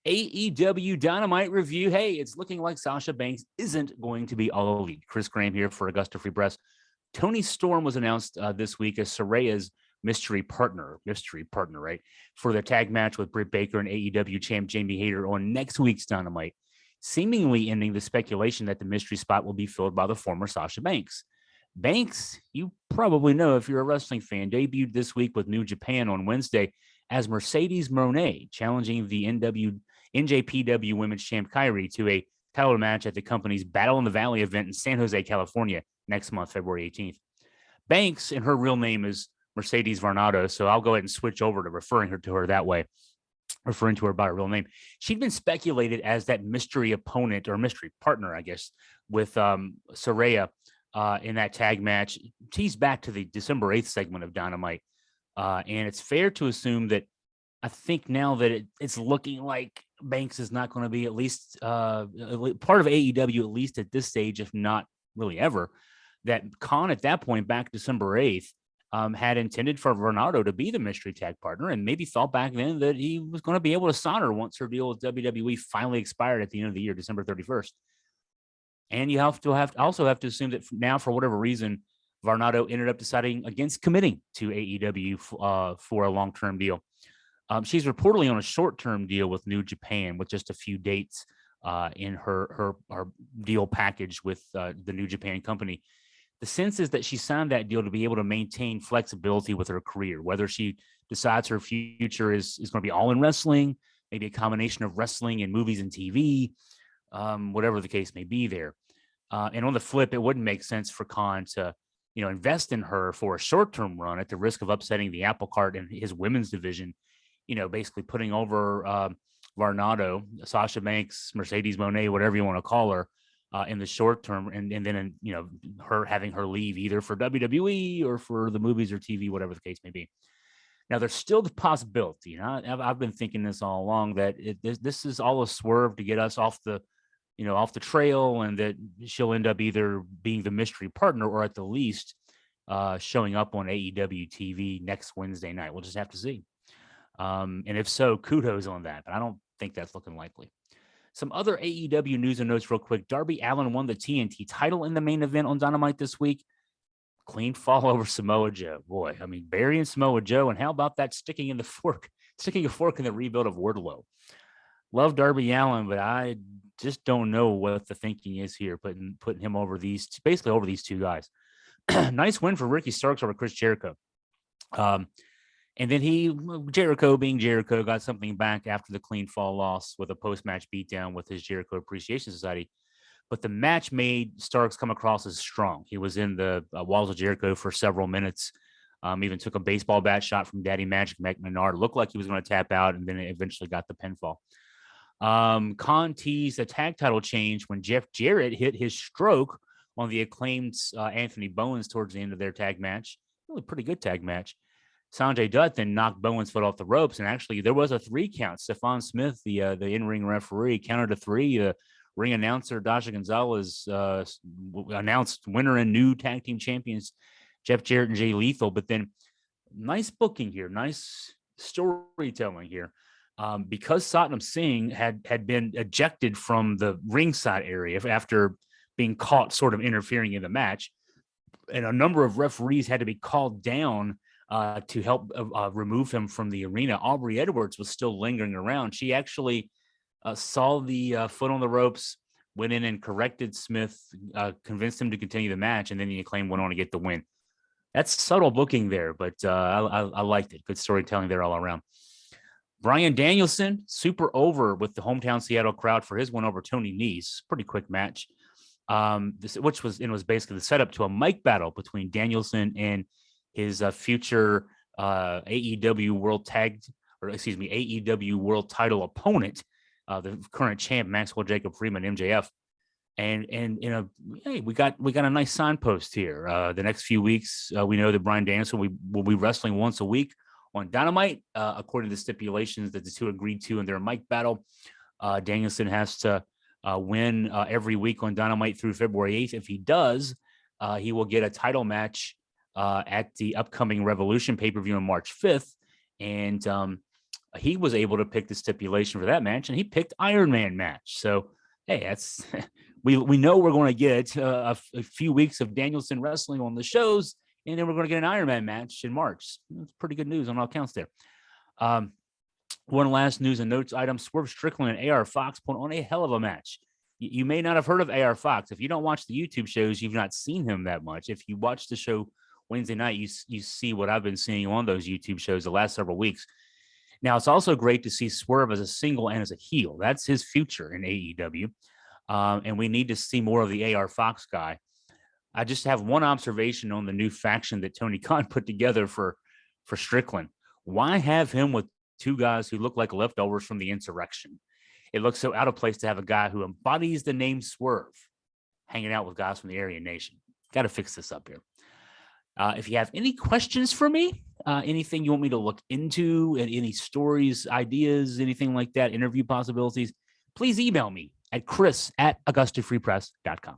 AEW Dynamite review. Hey, it's looking like Sasha Banks isn't going to be all elite. Chris Graham here for Augusta Free Press. Toni Storm was announced this week as Saraya's mystery partner, right, for the tag match with Britt Baker and AEW champ Jamie Hayter on next week's Dynamite, seemingly ending the speculation that the mystery spot will be filled by the former Sasha Banks. Banks, you probably know if you're a wrestling fan, debuted this week with New Japan on Wednesday as Mercedes Moné, challenging the NJPW Women's Champ Kyrie to a title match at the company's Battle in the Valley event in San Jose, California, next month, February 18th. Banks, and her real name is Mercedes Varnado, so I'll go ahead and switch over to referring to her that way, referring to her by her real name. She'd been speculated as that mystery opponent or mystery partner, I guess, with Saraya in that tag match. Teased back to the December 8th segment of Dynamite. And it's fair to assume that I think now that it's looking like Banks is not going to be at least part of AEW, at least at this stage, if not really ever, that Khan at that point, back December 8th, had intended for Varnado to be the mystery tag partner and maybe thought back then that he was going to be able to sign her once her deal with WWE finally expired at the end of the year, December 31st. And you also have to assume that now, for whatever reason, Varnado ended up deciding against committing to AEW for a long-term deal. She's reportedly on a short-term deal with New Japan with just a few dates in her deal package with the New Japan company. The sense is that she signed that deal to be able to maintain flexibility with her career, whether she decides her future is going to be all in wrestling, maybe a combination of wrestling and movies and TV, whatever the case may be there. And on the flip, it wouldn't make sense for Khan to invest in her for a short-term run at the risk of upsetting the apple cart in his women's division, basically putting over Varnado, Sasha Banks, Mercedes Moné, whatever you want to call her, in the short term, and then her having her leave either for WWE or for the movies or TV, whatever the case may be. Now, there's still the possibility, I've been thinking this all along, that this is all a swerve to get us off the trail, and that she'll end up either being the mystery partner or at the least showing up on AEW TV next Wednesday night. We'll just have to see. And if so, kudos on that, but I don't think that's looking likely. Some other AEW news and notes real quick. Darby Allin won the TNT title in the main event on Dynamite this week. Clean fall over Samoa Joe. Boy, burying Samoa Joe, and how about that sticking a fork in the rebuild of Wardlow? Love Darby Allin, but I just don't know what the thinking is here, putting him over these two guys. Nice win for Ricky Starks over Chris Jericho. And then Jericho being Jericho, got something back after the clean fall loss with a post-match beatdown with his Jericho Appreciation Society. But the match made Starks come across as strong. He was in the walls of Jericho for several minutes. Even took a baseball bat shot from Daddy Magic McMahon. Looked like he was going to tap out, and then it eventually got the pinfall. Khan teased a tag title change when Jeff Jarrett hit his stroke on the Acclaimed Anthony Bowens towards the end of their tag match. Really pretty good tag match. Sanjay Dutt then knocked Bowen's foot off the ropes, and actually there was a 3 count. Stephon Smith, the in-ring referee, counted to 3. Ring announcer Dasha Gonzalez announced winner and new tag team champions Jeff Jarrett and Jay Lethal. But then nice booking here, nice storytelling here. Because Satnam Singh had been ejected from the ringside area after being caught sort of interfering in the match, and a number of referees had to be called down to help remove him from the arena. Aubrey Edwards was still lingering around. She actually saw the foot on the ropes, went in and corrected Smith, convinced him to continue the match, and then the Acclaim went on to get the win. That's subtle booking there, but I liked it. Good storytelling there all around. Bryan Danielson, super over with the hometown Seattle crowd for his win over Tony Nese. Pretty quick match, which was basically the setup to a mic battle between Danielson and his future AEW World Title opponent, the current champ Maxwell Jacob Freeman, MJF. And we got a nice signpost here. The next few weeks, we know that Bryan Danielson will be wrestling once a week on Dynamite, according to the stipulations that the two agreed to in their mic battle. Danielson has to win every week on Dynamite through February 8th. If he does, he will get a title match at the upcoming Revolution pay-per-view on March 5th. And he was able to pick the stipulation for that match, and he picked Iron Man match. So, hey, that's we know we're going to get a few weeks of Danielson wrestling on the shows, and then we're going to get an Iron Man match in March. That's pretty good news on all counts there. One last news and notes item: Swerve Strickland and AR Fox put on a hell of a match. You may not have heard of AR Fox. If you don't watch the YouTube shows, you've not seen him that much. If you watch the show Wednesday night, you see what I've been seeing on those YouTube shows the last several weeks. Now, it's also great to see Swerve as a single and as a heel. That's his future in AEW. And we need to see more of the AR Fox guy. I just have one observation on the new faction that Tony Khan put together for Strickland. Why have him with two guys who look like leftovers from the insurrection? It looks so out of place to have a guy who embodies the name Swerve hanging out with guys from the Aryan Nation. Got to fix this up here. If you have any questions for me, anything you want me to look into, any stories, ideas, anything like that, interview possibilities, please email me at chris@augustafreepress.com.